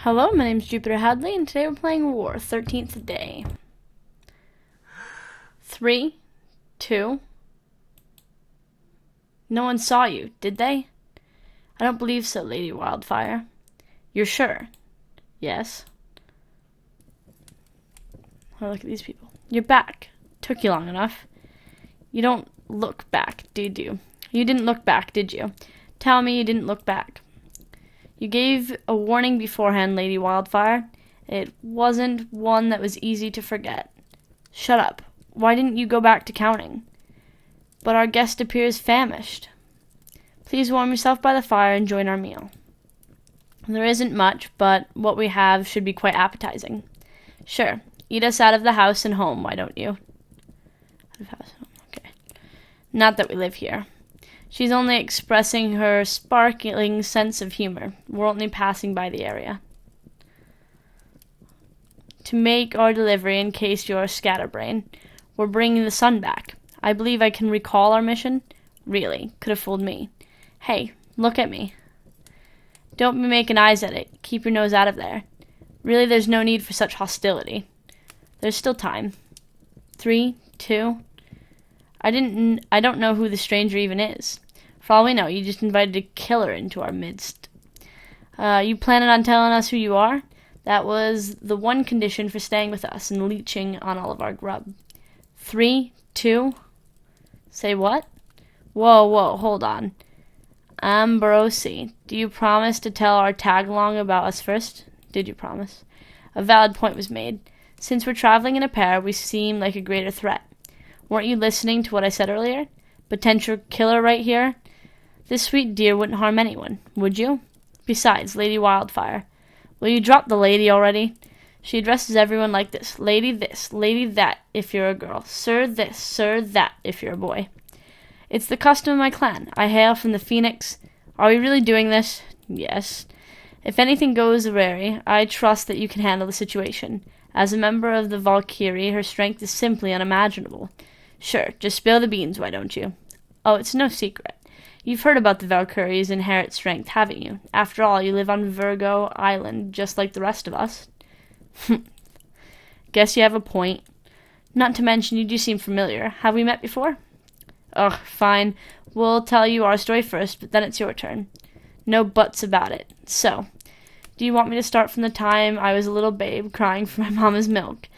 Hello, my name's Jupiter Hadley, and today we're playing War, 13th day. 3, 2... No one saw you, did they? I don't believe so, Lady Wildfire. You're sure? Yes. Oh, look at these people. You're back. Took you long enough. You don't look back, did you? You didn't look back, did you? Tell me you didn't look back. You gave a warning beforehand, Lady Wildfire. It wasn't one that was easy to forget. Shut up. Why didn't you go back to counting? But our guest appears famished. Please warm yourself by the fire and join our meal. There isn't much, but what we have should be quite appetizing. Sure. Eat us out of the house and home, why don't you? Out of house and home, okay. Not that we live here. She's only expressing her sparkling sense of humor. We're only passing by the area. To make our delivery, in case you're a scatterbrain, we're bringing the sun back. I believe I can recall our mission. Really, could have fooled me. Hey, look at me. Don't be making eyes at it. Keep your nose out of there. Really, there's no need for such hostility. There's still time. 3, 2... I don't know who the stranger even is. For all we know, you just invited a killer into our midst. You planning on telling us who you are? That was the one condition for staying with us and leeching on all of our grub. 3, 2... Say what? Whoa, hold on. Ambrosi, do you promise to tell our tag-along about us first? Did you promise? A valid point was made. Since we're traveling in a pair, we seem like a greater threat. Weren't you listening to what I said earlier? Potential killer right here? This sweet dear wouldn't harm anyone, would you? Besides, Lady Wildfire. Will you drop the lady already? She addresses everyone like this, lady that, if you're a girl. Sir this, sir that, if you're a boy. It's the custom of my clan. I hail from the Phoenix. Are we really doing this? Yes. If anything goes awry, I trust that you can handle the situation. As a member of the Valkyrie, her strength is simply unimaginable. Sure, just spill the beans, why don't you? Oh, it's no secret. You've heard about the Valkyrie's inherent strength, haven't you? After all, you live on Virgo Island, just like the rest of us. Guess you have a point. Not to mention, you do seem familiar. Have we met before? Ugh, fine. We'll tell you our story first, but then it's your turn. No buts about it. So, do you want me to start from the time I was a little babe crying for my mama's milk?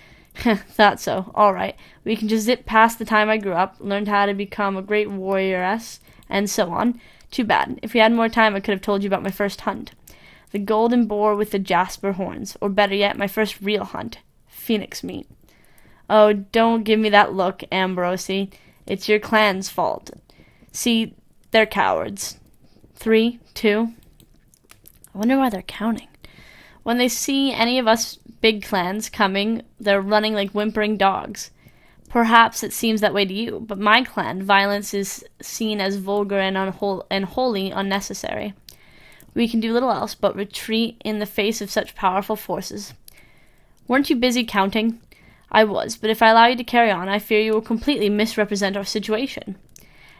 Thought so. All right. We can just zip past the time I grew up, learned how to become a great warrioress, and so on. Too bad. If we had more time, I could have told you about my first hunt. The golden boar with the jasper horns, or better yet, my first real hunt. Phoenix meat. Oh, don't give me that look, Ambrosi. It's your clan's fault. See, they're cowards. 3, 2... I wonder why they're counting. When they see any of us big clans coming, they're running like whimpering dogs. Perhaps it seems that way to you, but my clan, violence is seen as vulgar and wholly unnecessary. We can do little else but retreat in the face of such powerful forces. Weren't you busy counting? I was, but if I allow you to carry on, I fear you will completely misrepresent our situation.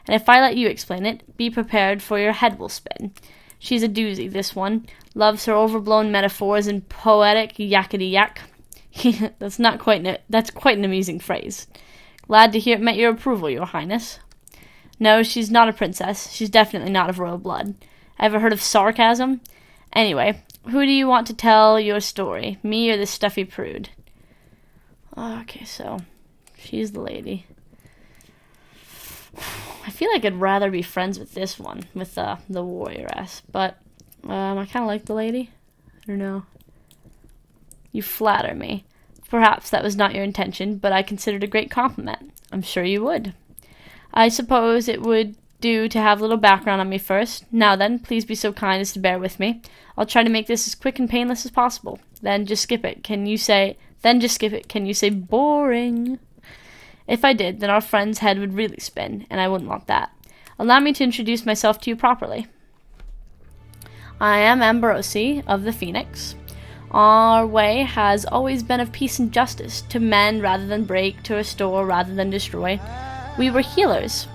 And if I let you explain it, be prepared for your head will spin. She's a doozy, this one. Loves her overblown metaphors and poetic yakety-yak. That's quite an amusing phrase. Glad to hear it met your approval, your highness. No, she's not a princess. She's definitely not of royal blood. Ever heard of sarcasm? Anyway, who do you want to tell your story? Me or this stuffy prude? Okay, so she's the lady. I feel like I'd rather be friends with this one, with the warrioress, but I kind of like the lady. I don't know. You flatter me. Perhaps that was not your intention, but I consider it a great compliment. I'm sure you would. I suppose it would do to have a little background on me first. Now then, please be so kind as to bear with me. I'll try to make this as quick and painless as possible. Then just skip it. Can you say boring? If I did, then our friend's head would really spin, and I wouldn't want that. Allow me to introduce myself to you properly. I am Ambrosi of the Phoenix. Our way has always been of peace and justice, to mend rather than break, to restore rather than destroy. We were healers.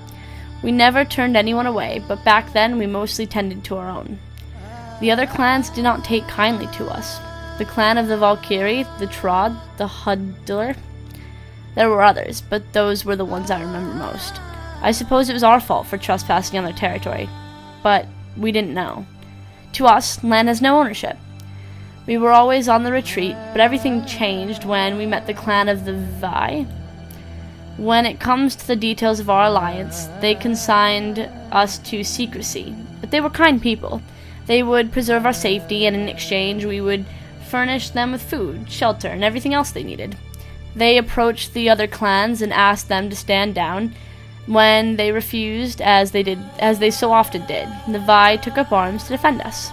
We never turned anyone away, but back then we mostly tended to our own. The other clans did not take kindly to us. The clan of the Valkyrie, the Trod, the Huddler. There were others, but those were the ones I remember most. I suppose it was our fault for trespassing on their territory, but we didn't know. To us, land has no ownership. We were always on the retreat, but everything changed when we met the clan of the Vi. When it comes to the details of our alliance, they consigned us to secrecy, but they were kind people. They would preserve our safety, and in exchange we would furnish them with food, shelter, and everything else they needed. They approached the other clans and asked them to stand down. When they refused, as they so often did, the Vi took up arms to defend us.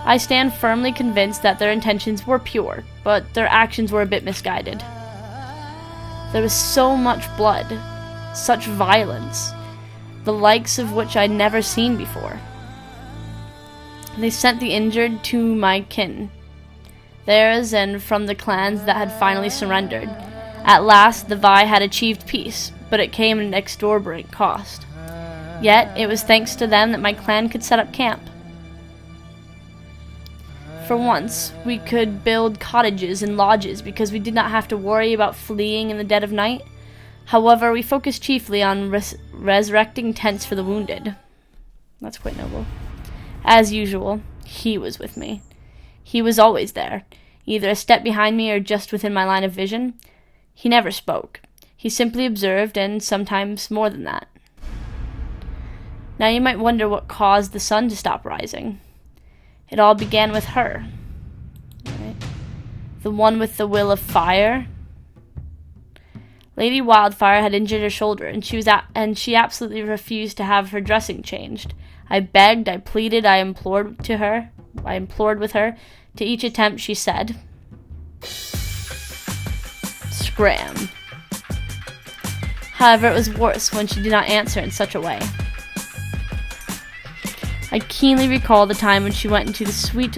I stand firmly convinced that their intentions were pure, but their actions were a bit misguided. There was so much blood, such violence, the likes of which I'd never seen before. They sent the injured to my kin, theirs and from the clans that had finally surrendered. At last, the Vi had achieved peace, but it came at an exorbitant cost. Yet, it was thanks to them that my clan could set up camp. For once, we could build cottages and lodges because we did not have to worry about fleeing in the dead of night. However, we focused chiefly on resurrecting tents for the wounded. That's quite noble. As usual, he was with me. He was always there, either a step behind me or just within my line of vision. He never spoke. He simply observed, and sometimes more than that. Now you might wonder what caused the sun to stop rising. It all began with her. Right? The one with the will of fire. Lady Wildfire had injured her shoulder, and she absolutely refused to have her dressing changed. I begged, I pleaded, I implored with her. To each attempt, she said, "Scram." However, it was worse when she did not answer in such a way. I keenly recall the time when she went into the sweat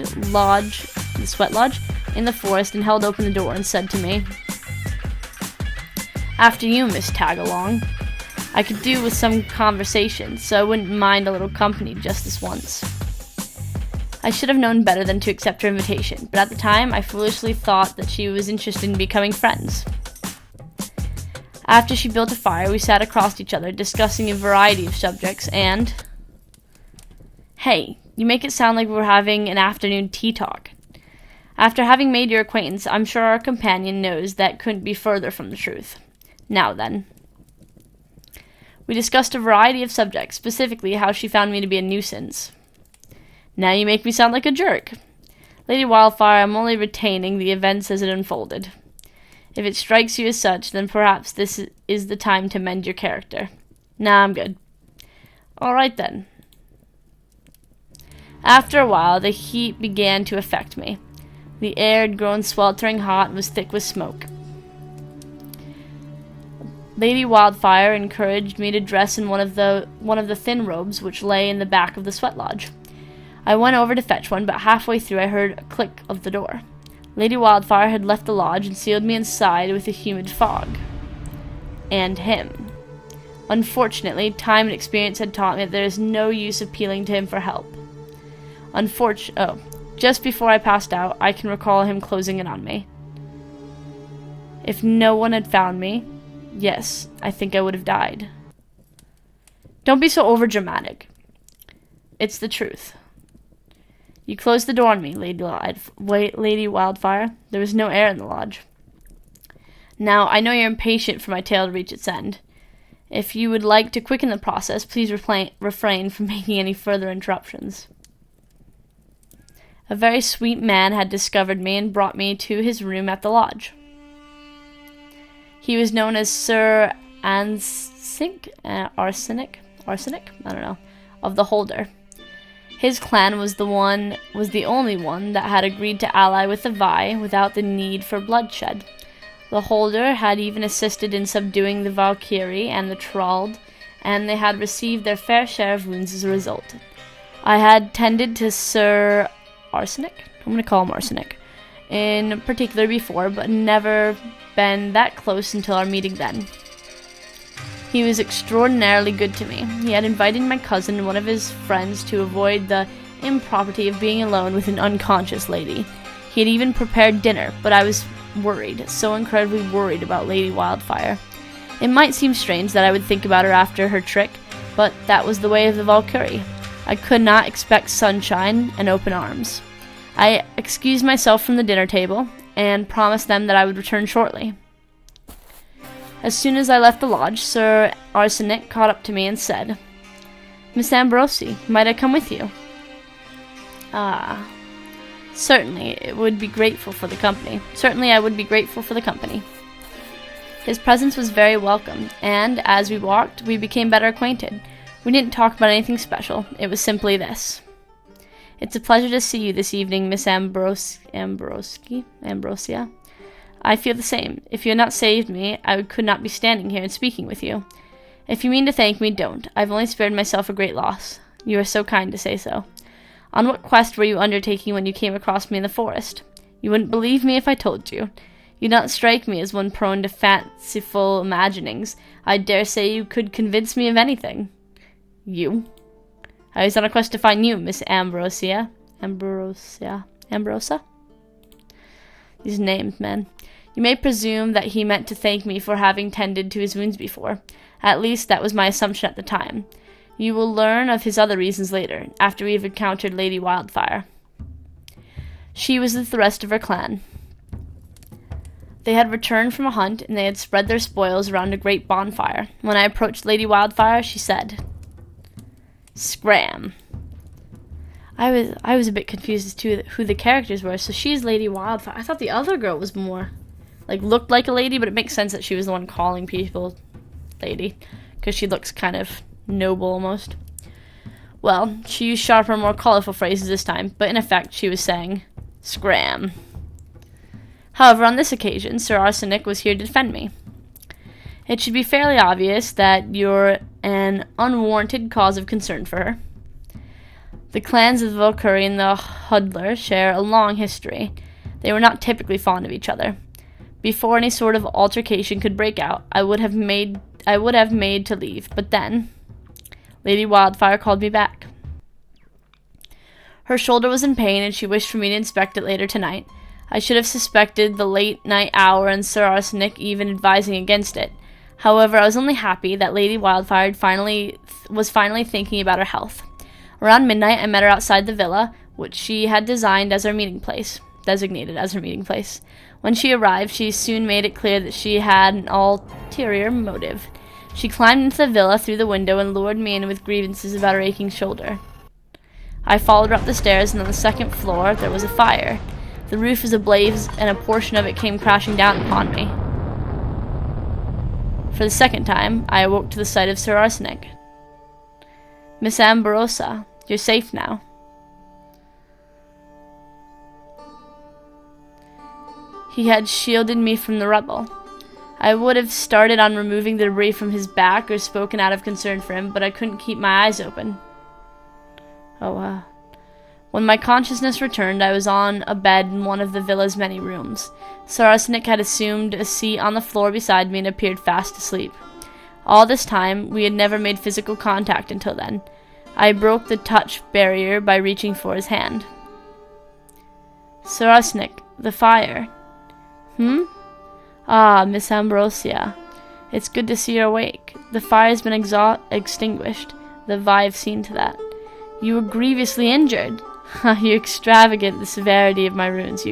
lodge in the forest and held open the door and said to me, "After you, Miss Tagalong." I could do with some conversation, so I wouldn't mind a little company just this once. I should have known better than to accept her invitation, but at the time I foolishly thought that she was interested in becoming friends. After she built a fire, we sat across each other, discussing a variety of subjects, and... Hey, you make it sound like we're having an afternoon tea talk. After having made your acquaintance, I'm sure our companion knows that couldn't be further from the truth. Now then. We discussed a variety of subjects, specifically how she found me to be a nuisance. Now you make me sound like a jerk. Lady Wildfire, I'm only retaining the events as it unfolded. If it strikes you as such, then perhaps this is the time to mend your character. Nah, I'm good. All right, then. After a while, the heat began to affect me. The air had grown sweltering hot and was thick with smoke. Lady Wildfire encouraged me to dress in one of the thin robes which lay in the back of the sweat lodge. I went over to fetch one, but halfway through I heard a click of the door. Lady Wildfire had left the lodge and sealed me inside with a humid fog. And him. Unfortunately, time and experience had taught me that there is no use appealing to him for help. Just before I passed out, I can recall him closing in on me. If no one had found me, yes, I think I would have died. Don't be so overdramatic. It's the truth. You closed the door on me, Lady Wildfire. There was no air in the lodge. Now, I know you're impatient for my tale to reach its end. If you would like to quicken the process, please refrain from making any further interruptions. A very sweet man had discovered me and brought me to his room at the lodge. He was known as Sir Arsenic, of the Holder. His clan was the only one that had agreed to ally with the Vi without the need for bloodshed. The Holder had even assisted in subduing the Valkyrie and the Trald, and they had received their fair share of wounds as a result. I had tended to Sir Arsenic, I'm going to call him Arsenic, in particular before, but never been that close until our meeting then. He was extraordinarily good to me. He had invited my cousin and one of his friends to avoid the impropriety of being alone with an unconscious lady. He had even prepared dinner, but I was worried, so incredibly worried about Lady Wildfire. It might seem strange that I would think about her after her trick, but that was the way of the Valkyrie. I could not expect sunshine and open arms. I excused myself from the dinner table and promised them that I would return shortly. As soon as I left the lodge, Sir Arsenic caught up to me and said, "Miss Ambrosi, might I come with you?" "Ah, certainly, I would be grateful for the company. His presence was very welcome, and as we walked, we became better acquainted. We didn't talk about anything special. It was simply this: "It's a pleasure to see you this evening, Miss Ambrosia. I feel the same. If you had not saved me, I could not be standing here and speaking with you. If you mean to thank me, don't. I've only spared myself a great loss. You are so kind to say so. On what quest were you undertaking when you came across me in the forest? You wouldn't believe me if I told you. You do not strike me as one prone to fanciful imaginings. I dare say you could convince me of anything." "You?" "I was on a quest to find you, Miss Ambrosia. Ambrosa? These names, man. You may presume that he meant to thank me for having tended to his wounds before. At least that was my assumption at the time. You will learn of his other reasons later, after we have encountered Lady Wildfire." She was with the rest of her clan. They had returned from a hunt, and they had spread their spoils around a great bonfire. When I approached Lady Wildfire, she said, "Scram." I was a bit confused as to who the characters were. So she's Lady Wildfire. I thought the other girl was more, looked like a lady, but it makes sense that she was the one calling people lady, because she looks kind of noble almost. Well, she used sharper, more colorful phrases this time, but in effect she was saying, "Scram." However, on this occasion, Sir Arsenic was here to defend me. It should be fairly obvious that you're an unwarranted cause of concern for her. The clans of the Valkyrie and the Hudler share a long history. They were not typically fond of each other. Before any sort of altercation could break out, I would have made to leave, but then Lady Wildfire called me back. Her shoulder was in pain, and she wished for me to inspect it later tonight. I should have suspected the late night hour and Sir Arsenic even advising against it. However, I was only happy that Lady Wildfire was finally thinking about her health. Around midnight, I met her outside the villa, which she had designated as her meeting place. When she arrived, she soon made it clear that she had an ulterior motive. She climbed into the villa through the window and lured me in with grievances about her aching shoulder. I followed her up the stairs, and on the second floor there was a fire. The roof was ablaze, and a portion of it came crashing down upon me. For the second time, I awoke to the sight of Sir Arsenic. "Miss Ambrosa, you're safe now." He had shielded me from the rubble. I would have started on removing the debris from his back or spoken out of concern for him, but I couldn't keep my eyes open. When my consciousness returned, I was on a bed in one of the villa's many rooms. Sir Arsenic had assumed a seat on the floor beside me and appeared fast asleep. All this time, we had never made physical contact until then. I broke the touch barrier by reaching for his hand. "Sir Arsenic, the fire." "Ah, Miss Ambrosia. It's good to see you awake. The fire's been extinguished, though I've seen to that. You were grievously injured. You extravagate the severity of my wounds.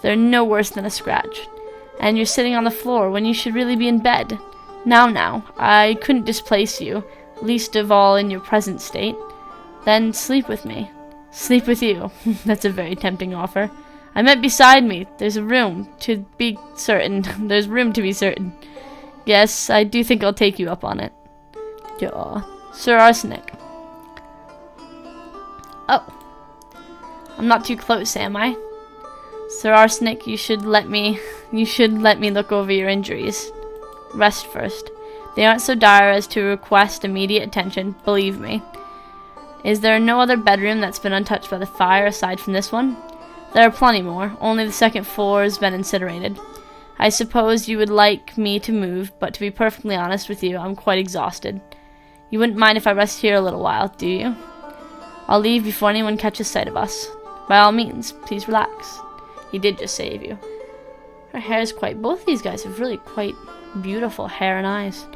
They're no worse than a scratch. And you're sitting on the floor when you should really be in bed. Now, I couldn't displace you, least of all in your present state. Then sleep with me." "Sleep with you." That's a very tempting offer. "I meant beside me. There's room to be certain. Yes, I do think I'll take you up on it." "Yeah, Sir Arsenic." "Oh, I'm not too close, am I? Sir Arsenic, you should let me look over your injuries. Rest first. They aren't so dire as to request immediate attention, believe me. Is there no other bedroom that's been untouched by the fire aside from this one?" "There are plenty more, only the second floor has been incinerated. I suppose you would like me to move, but to be perfectly honest with you, I'm quite exhausted. You wouldn't mind if I rest here a little while, do you?" I'll leave before anyone catches sight of us. By all means, please relax. He did just save you. Her hair is quite... Both these guys have really quite beautiful hair and eyes.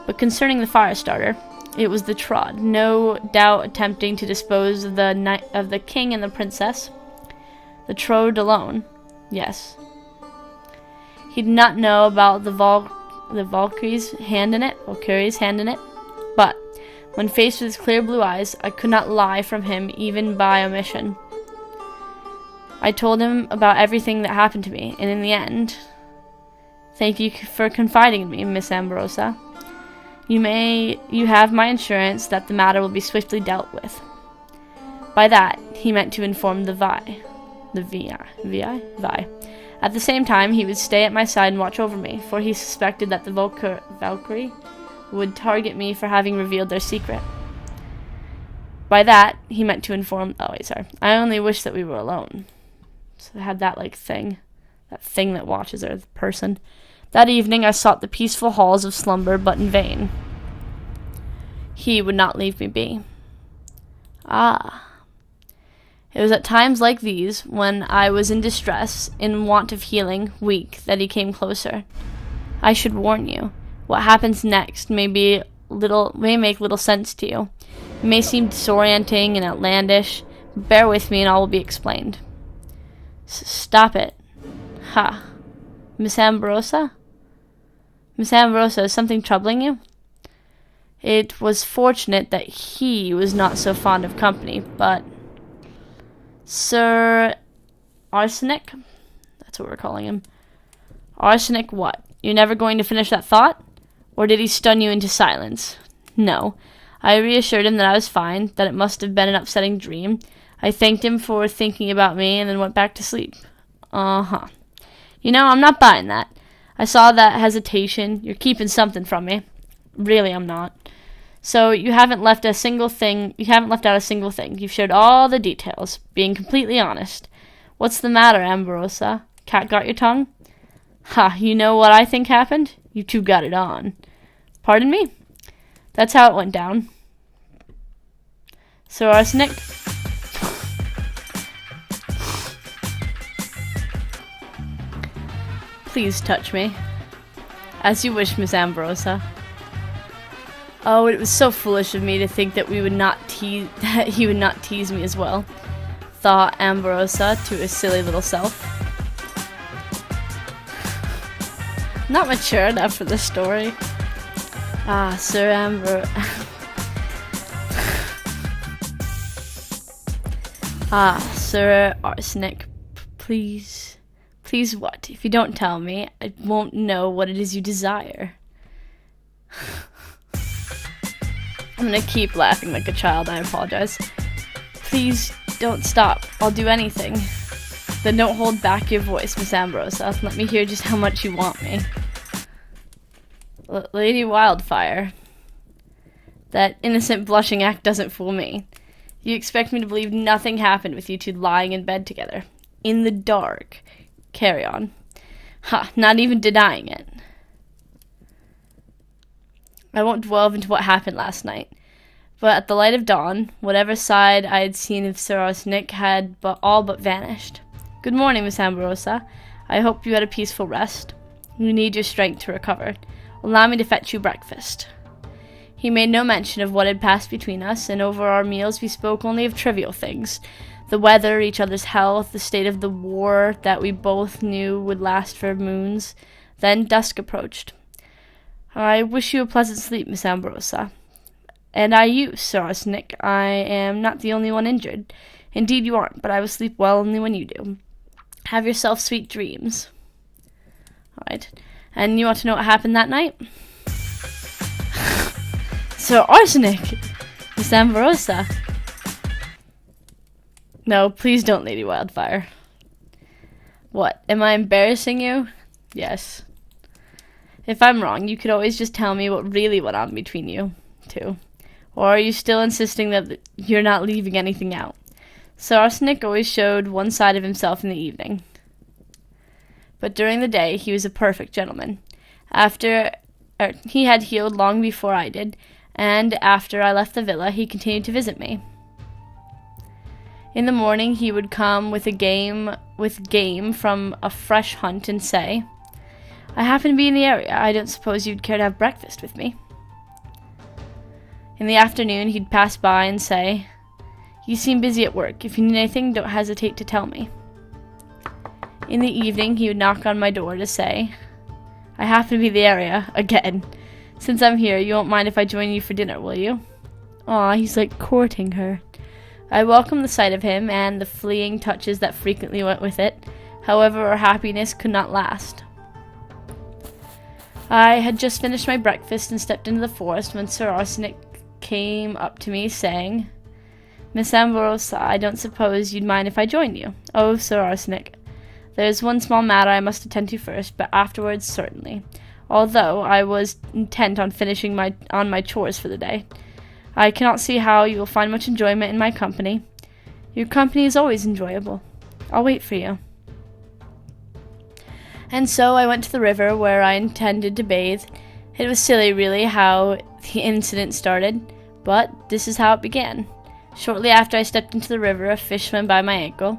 But concerning the fire starter, it was the Trod, no doubt attempting to dispose of the king and the princess. The Trod alone, yes. He did not know about the Valkyrie's hand in it, but when faced with his clear blue eyes, I could not lie from him even by omission. I told him about everything that happened to me, and in the end, thank you for confiding in me, Miss Ambrosa. You have my assurance that the matter will be swiftly dealt with. By that, he meant to inform the Vi. At the same time, he would stay at my side and watch over me, for he suspected that the Valkyrie would target me for having revealed their secret. By that, he meant to inform... Oh, wait, sorry. I only wish that we were alone. So they had that, thing. That thing that watches her, the person. That evening, I sought the peaceful halls of slumber, but in vain. He would not leave me be. Ah. It was at times like these, when I was in distress, in want of healing, weak, that he came closer. I should warn you. What happens next may make little sense to you. It may seem disorienting and outlandish, but bear with me and all will be explained. Stop it. Ha. Miss Ambrosa? Miss Ambrosa, is something troubling you? It was fortunate that he was not so fond of company, but... Sir... Arsenic? That's what we're calling him. Arsenic what? You're never going to finish that thought? Or did he stun you into silence? No. I reassured him that I was fine, that it must have been an upsetting dream. I thanked him for thinking about me and then went back to sleep. Uh-huh. You know, I'm not buying that. I saw that hesitation. You're keeping something from me. Really, I'm not. So you haven't left out a single thing. You've shared all the details, being completely honest. What's the matter, Ambrosa? Cat got your tongue? Ha, you know what I think happened? You two got it on. Pardon me? That's how it went down. Sir Arsenic? Please touch me. As you wish, Miss Ambrosa. Oh, it was so foolish of me to think that he would not tease me as well, thought Ambrosa to his silly little self. Not mature enough for this story. Ah, Sir Sir Arsenic, please. Please what? If you don't tell me, I won't know what it is you desire. I'm gonna keep laughing like a child, I apologize. Please don't stop. I'll do anything. Then don't hold back your voice, Miss Ambrosa. Let me hear just how much you want me. Lady Wildfire. That innocent blushing act doesn't fool me. You expect me to believe nothing happened with you two lying in bed together. In the dark. Carry on. Ha, not even denying it. I won't delve into what happened last night. But at the light of dawn, whatever side I had seen of Sir Arsenic had all but vanished. Good morning, Miss Ambrosa. I hope you had a peaceful rest. You need your strength to recover. Allow me to fetch you breakfast. He made no mention of what had passed between us, and over our meals we spoke only of trivial things. The weather, each other's health, the state of the war that we both knew would last for moons. Then dusk approached. I wish you a pleasant sleep, Miss Ambrosa. And you, Sir Arsenic. I am not the only one injured. Indeed you aren't, but I will sleep well only when you do. Have yourself sweet dreams. Alright. And you want to know what happened that night? Sir Arsenic! Miss Ambrosa. No, please don't, Lady Wildfire. What, am I embarrassing you? Yes. If I'm wrong, you could always just tell me what really went on between you two. Or are you still insisting that you're not leaving anything out? Sir Arsenic always showed one side of himself in the evening. But during the day, he was a perfect gentleman. He had healed long before I did, and after I left the villa, he continued to visit me. In the morning, he would come with game from a fresh hunt and say, "I happen to be in the area. I don't suppose you'd care to have breakfast with me." In the afternoon, he'd pass by and say, "You seem busy at work. If you need anything, don't hesitate to tell me." In the evening, he would knock on my door to say, "I happen to be in the area, again. Since I'm here, you won't mind if I join you for dinner, will you?" Aw, he's like courting her. I welcomed the sight of him and the fleeing touches that frequently went with it. However, our happiness could not last. I had just finished my breakfast and stepped into the forest when Sir Arsenic came up to me, saying, "Miss Ambrose, I don't suppose you'd mind if I joined you." "Oh, Sir Arsenic, there's one small matter I must attend to first, but afterwards, certainly. Although I was intent on finishing my chores for the day. I cannot see how you will find much enjoyment in my company." "Your company is always enjoyable. I'll wait for you." And so I went to the river where I intended to bathe. It was silly, really, how the incident started, but this is how it began. Shortly after I stepped into the river, a fish swam by my ankle.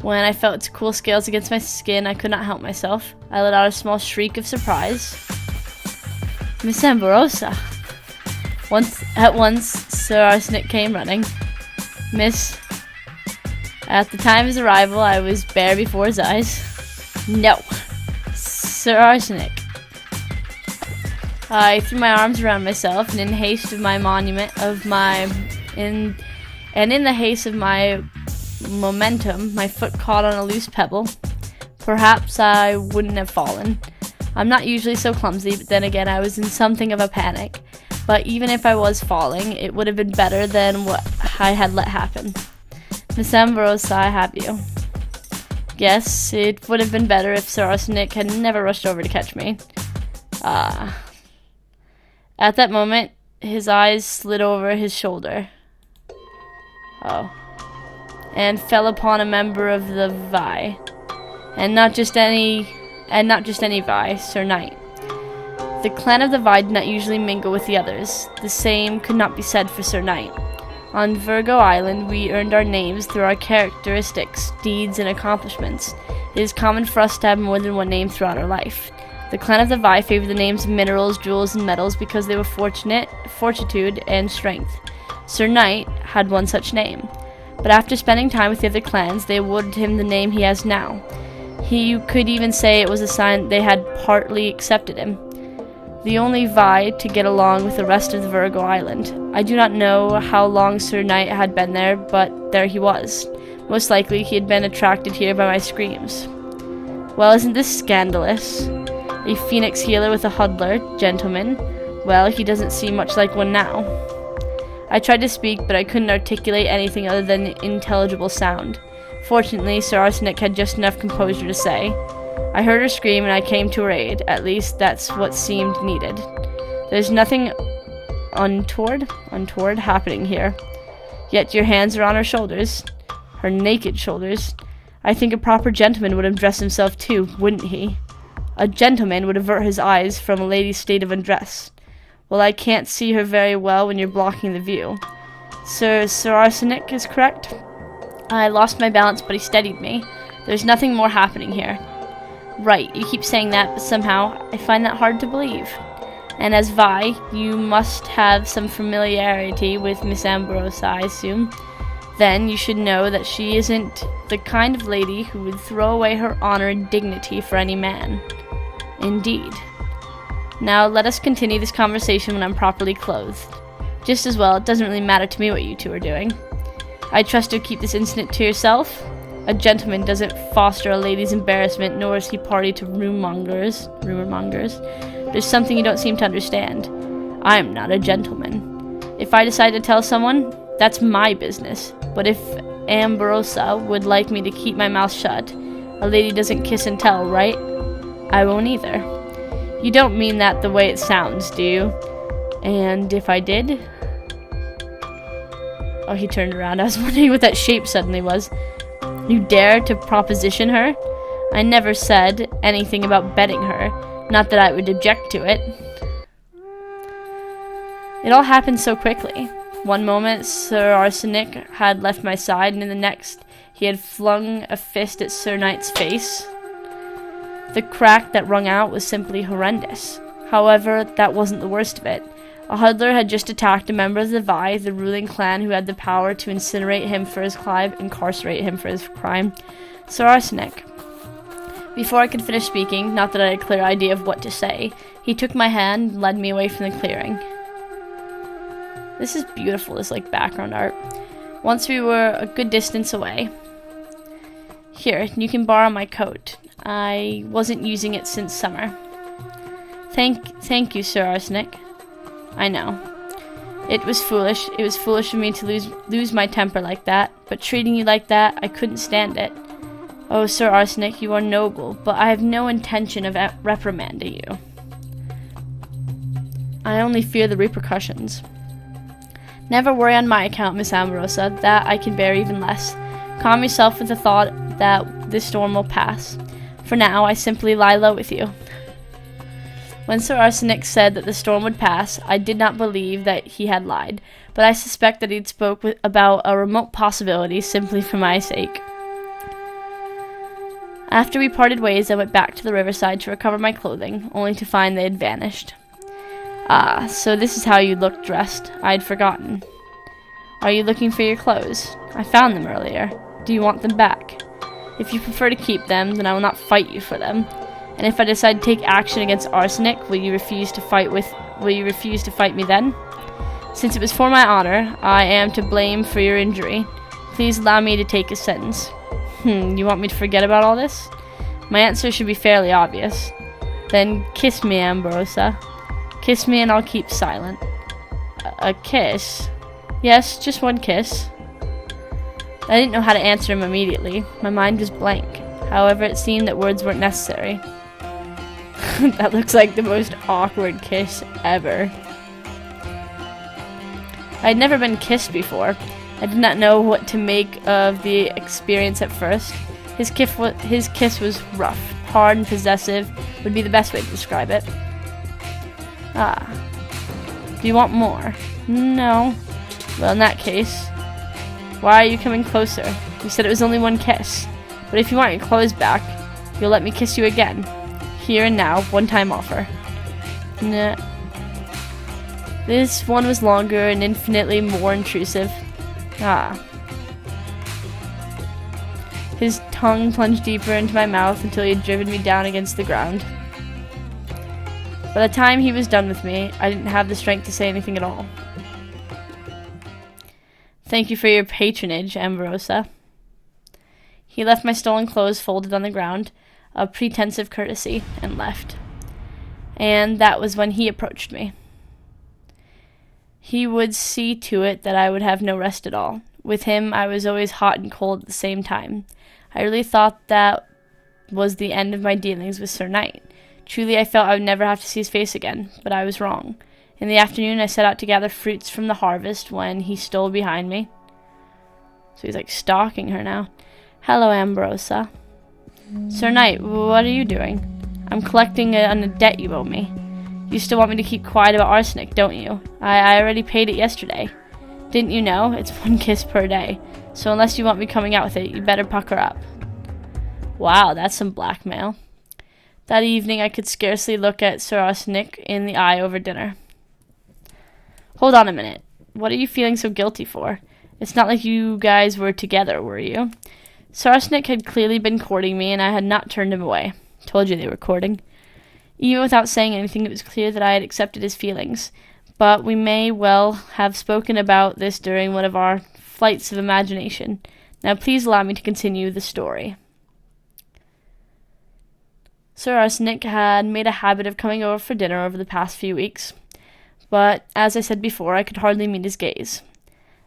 When I felt its cool scales against my skin, I could not help myself. I let out a small shriek of surprise. "Miss Ambrose!" At once, Sir Arsenic came running. "Miss..." At the time of his arrival, I was bare before his eyes. "No, Sir Arsenic." I threw my arms around myself, and in the haste of my momentum, my foot caught on a loose pebble. Perhaps I wouldn't have fallen. I'm not usually so clumsy, but then again, I was in something of a panic. But even if I was falling, it would have been better than what I had let happen. "Miss Ambrose, I have you." Yes, it would have been better if Sir Arsenic had never rushed over to catch me. At that moment, his eyes slid over his shoulder. And fell upon a member of the Vi. And not just any Vi, Sir Knight. The clan of the Vi did not usually mingle with the others. The same could not be said for Sir Knight. On Virgo Island, we earned our names through our characteristics, deeds, and accomplishments. It is common for us to have more than one name throughout our life. The clan of the Vi favored the names of minerals, jewels, and metals because they were fortitude, and strength. Sir Knight had one such name. But after spending time with the other clans, they awarded him the name he has now. You could even say it was a sign they had partly accepted him. The only Vi to get along with the rest of the Virgo Island. I do not know how long Sir Knight had been there, but there he was. Most likely he had been attracted here by my screams. Well, isn't this scandalous? A phoenix healer with a huddler, gentleman. Well, he doesn't seem much like one now. I tried to speak, but I couldn't articulate anything other than intelligible sound. Fortunately, Sir Arsenic had just enough composure to say, "I heard her scream and I came to her aid. At least that's what seemed needed. There's nothing untoward happening here. Yet your hands are on her shoulders. Her naked shoulders. I think a proper gentleman would undress himself too, wouldn't he? A gentleman would avert his eyes from a lady's state of undress. Well, I can't see her very well when you're blocking the view. Sir Arsenic is correct?" I lost my balance, but he steadied me. "There's nothing more happening here." "Right, you keep saying that, but somehow I find that hard to believe. And as Vi, you must have some familiarity with Miss Ambrose, I assume. Then you should know that she isn't the kind of lady who would throw away her honor and dignity for any man." "Indeed. Now let us continue this conversation when I'm properly clothed. Just as well, it doesn't really matter to me what you two are doing. I trust you'll keep this incident to yourself. A gentleman doesn't foster a lady's embarrassment, nor is he party to rumor mongers. There's something you don't seem to understand. I'm not a gentleman. If I decide to tell someone, that's my business. But if Ambrosa would like me to keep my mouth shut, a lady doesn't kiss and tell, right? I won't either. You don't mean that the way it sounds, do you? And if I did?" Oh, he turned around. I was wondering what that shape suddenly was. "You dare to proposition her? I never said anything about betting her. Not that I would object to it." It all happened so quickly. One moment, Sir Arsenic had left my side, and in the next, he had flung a fist at Sir Knight's face. The crack that rung out was simply horrendous. However, that wasn't the worst of it. A huddler had just attacked a member of the Vi, the ruling clan who had the power to incinerate him for his crime, incarcerate him for his crime. Sir Arsenic. Before I could finish speaking, not that I had a clear idea of what to say, he took my hand and led me away from the clearing. This is beautiful, this background art. Once we were a good distance away. Here, you can borrow my coat. I wasn't using it since summer. Thank you, Sir Arsenic. I know. It was foolish. It was foolish of me to lose my temper like that, but treating you like that, I couldn't stand it. Oh, Sir Arsenic, you are noble, but I have no intention of reprimanding you. I only fear the repercussions. Never worry on my account, Miss Amorosa. That I can bear even less. Calm yourself with the thought that this storm will pass. For now, I simply lie low with you. When Sir Arsenic said that the storm would pass, I did not believe that he had lied, but I suspect that he'd spoke about a remote possibility simply for my sake. After we parted ways, I went back to the riverside to recover my clothing, only to find they had vanished. Ah, so this is how you looked dressed. I had forgotten. Are you looking for your clothes? I found them earlier. Do you want them back? If you prefer to keep them, then I will not fight you for them. And if I decide to take action against Arsenic, will you refuse to fight me then? Since it was for my honor, I am to blame for your injury. Please allow me to take a sentence. You want me to forget about all this? My answer should be fairly obvious. Then kiss me, Ambrosa. Kiss me and I'll keep silent. A kiss? Yes, just one kiss. I didn't know how to answer him immediately. My mind was blank. However, it seemed that words weren't necessary. That looks like the most awkward kiss ever. I had never been kissed before. I did not know what to make of the experience at first. His kiss was rough, hard, and possessive would be the best way to describe it. Ah. Do you want more? No. Well, in that case, why are you coming closer? You said it was only one kiss. But if you want your clothes back, you'll let me kiss you again. Here and now, one-time offer. Nah. This one was longer and infinitely more intrusive. Ah. His tongue plunged deeper into my mouth until he had driven me down against the ground. By the time he was done with me, I didn't have the strength to say anything at all. Thank you for your patronage, Ambrosa. He left my stolen clothes folded on the ground, a pretense of courtesy, and left. And that was when he approached me. He would see to it that I would have no rest at all. With him, I was always hot and cold at the same time. I really thought that was the end of my dealings with Sir Knight. Truly, I felt I would never have to see his face again, but I was wrong. In the afternoon, I set out to gather fruits from the harvest when he stole behind me. So he's stalking her now. Hello, Ambrosa. Sir Knight, what are you doing? I'm collecting on a debt you owe me. You still want me to keep quiet about arsenic, don't you? I already paid it yesterday. Didn't you know? It's one kiss per day. So unless you want me coming out with it, you better pucker up. Wow, that's some blackmail. That evening, I could scarcely look at Sir Arsenic in the eye over dinner. Hold on a minute. What are you feeling so guilty for? It's not like you guys were together, were you? Sir Arsenic had clearly been courting me, and I had not turned him away. Told you they were courting. Even without saying anything, it was clear that I had accepted his feelings. But we may well have spoken about this during one of our flights of imagination. Now please allow me to continue the story. Sir Arsenic had made a habit of coming over for dinner over the past few weeks. But, as I said before, I could hardly meet his gaze.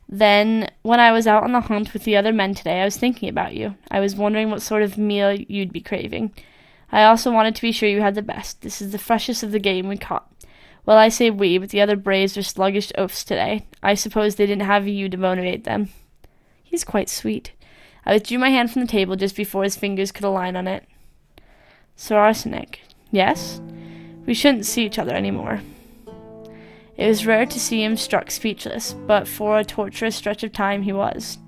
Then, when I was out on the hunt with the other men today, I was thinking about you. I was wondering what sort of meal you'd be craving. I also wanted to be sure you had the best. This is the freshest of the game we caught. Well, I say we, but the other braves were sluggish oafs today. I suppose they didn't have you to motivate them. He's quite sweet. I withdrew my hand from the table just before his fingers could align on it. Sir Arsenic. Yes? We shouldn't see each other any more. It was rare to see him struck speechless, but for a torturous stretch of time he was.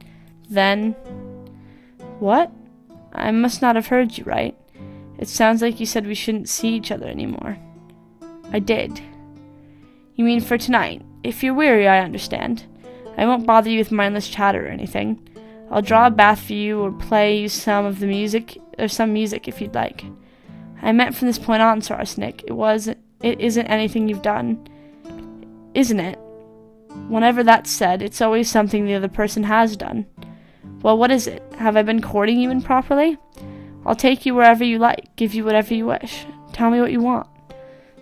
Then... What? I must not have heard you right. It sounds like you said we shouldn't see each other anymore. I did. You mean for tonight? If you're weary, I understand. I won't bother you with mindless chatter or anything. I'll draw a bath for you or play you some music if you'd like. I meant from this point on, Sir Arsenic, it isn't anything you've done. Isn't it? Whenever that's said, it's always something the other person has done. Well, what is it? Have I been courting you improperly? I'll take you wherever you like, give you whatever you wish. Tell me what you want.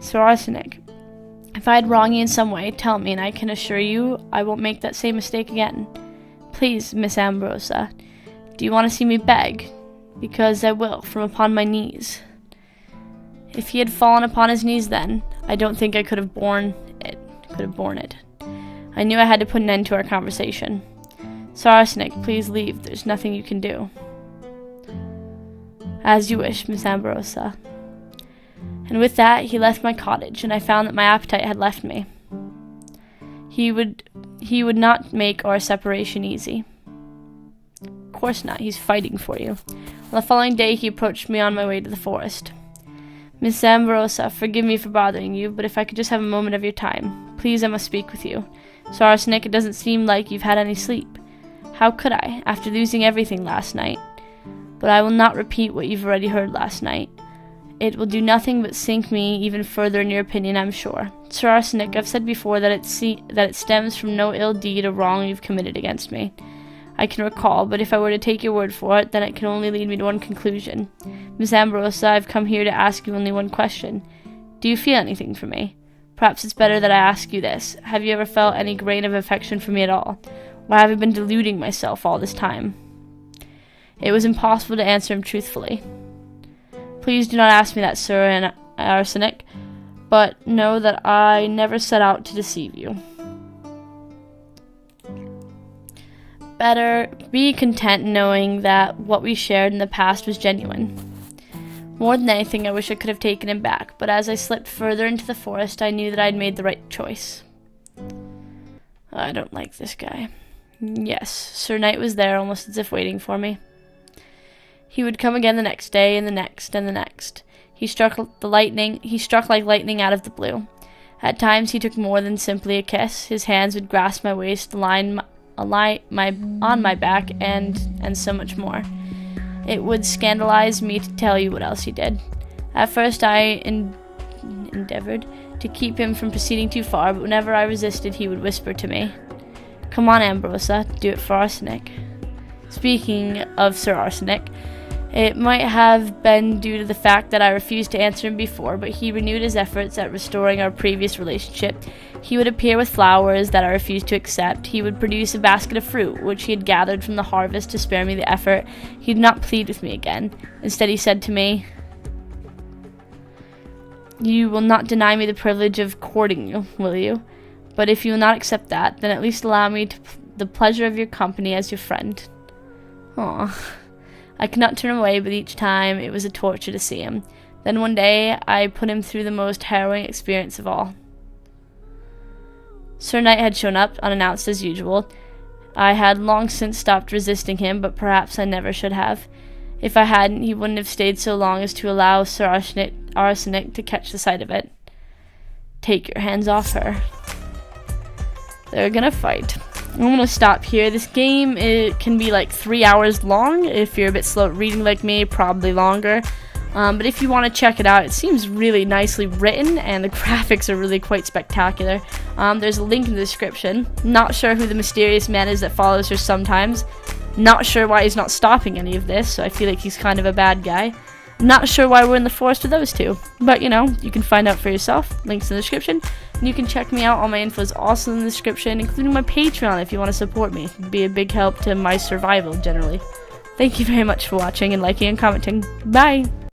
Sir Arsenic, if I had wronged you in some way, tell me, and I can assure you I won't make that same mistake again. Please, Miss Ambrosa, do you want to see me beg? Because I will, from upon my knees. If he had fallen upon his knees then, I don't think I could have borne it. I knew I had to put an end to our conversation. Sir Arsenic, please leave. There's nothing you can do. As you wish, Miss Ambrosa. And with that, he left my cottage, and I found that my appetite had left me. He would not make our separation easy. Of course not. He's fighting for you. On the following day, he approached me on my way to the forest. Miss Ambrosa, forgive me for bothering you, but if I could just have a moment of your time. Please, I must speak with you. Sir Arsenic, it doesn't seem like you've had any sleep. How could I, after losing everything last night? But I will not repeat what you've already heard last night. It will do nothing but sink me even further in your opinion, I'm sure. Sir Arsenic, I've said before that it stems from no ill deed or wrong you've committed against me. I can recall, but if I were to take your word for it, then it can only lead me to one conclusion. Miss Ambrosa, I've come here to ask you only one question. Do you feel anything for me? Perhaps it's better that I ask you this. Have you ever felt any grain of affection for me at all? Or have I been deluding myself all this time? It was impossible to answer him truthfully. Please do not ask me that, Sir Arsenic, but know that I never set out to deceive you. Better be content knowing that what we shared in the past was genuine. More than anything, I wish I could have taken him back, but as I slipped further into the forest, I knew that I had made the right choice. I don't like this guy. Yes, Sir Knight was there, almost as if waiting for me. He would come again the next day, and the next, and the next. He struck like lightning out of the blue. At times he took more than simply a kiss. His hands would grasp my waist, lie on my back, and so much more. It would scandalize me to tell you what else he did. At first I endeavored to keep him from proceeding too far, but whenever I resisted, he would whisper to me, "Come on, Ambrosa, do it for Arsenic." Speaking of Sir Arsenic, it might have been due to the fact that I refused to answer him before, but he renewed his efforts at restoring our previous relationship. He would appear with flowers that I refused to accept. He would produce a basket of fruit, which he had gathered from the harvest to spare me the effort. He did not plead with me again. Instead, he said to me, "You will not deny me the privilege of courting you, will you? But if you will not accept that, then at least allow me the pleasure of your company as your friend." Aw. I could not turn away, but each time it was a torture to see him. Then one day I put him through the most harrowing experience of all. Sir Knight had shown up, unannounced as usual. I had long since stopped resisting him, but perhaps I never should have. If I hadn't, he wouldn't have stayed so long as to allow Sir Arsenic to catch the sight of it. Take your hands off her. They're gonna fight. I'm gonna stop here. This game, it can be like 3 hours long. If you're a bit slow at reading like me, probably longer. But if you want to check it out, it seems really nicely written, and the graphics are really quite spectacular. There's a link in the description. Not sure who the mysterious man is that follows her sometimes. Not sure why he's not stopping any of this, so I feel like he's kind of a bad guy. Not sure why we're in the forest with those two. But, you know, you can find out for yourself. Links in the description. And you can check me out. All my info is also in the description, including my Patreon if you want to support me. It'd be a big help to my survival, generally. Thank you very much for watching and liking and commenting. Bye!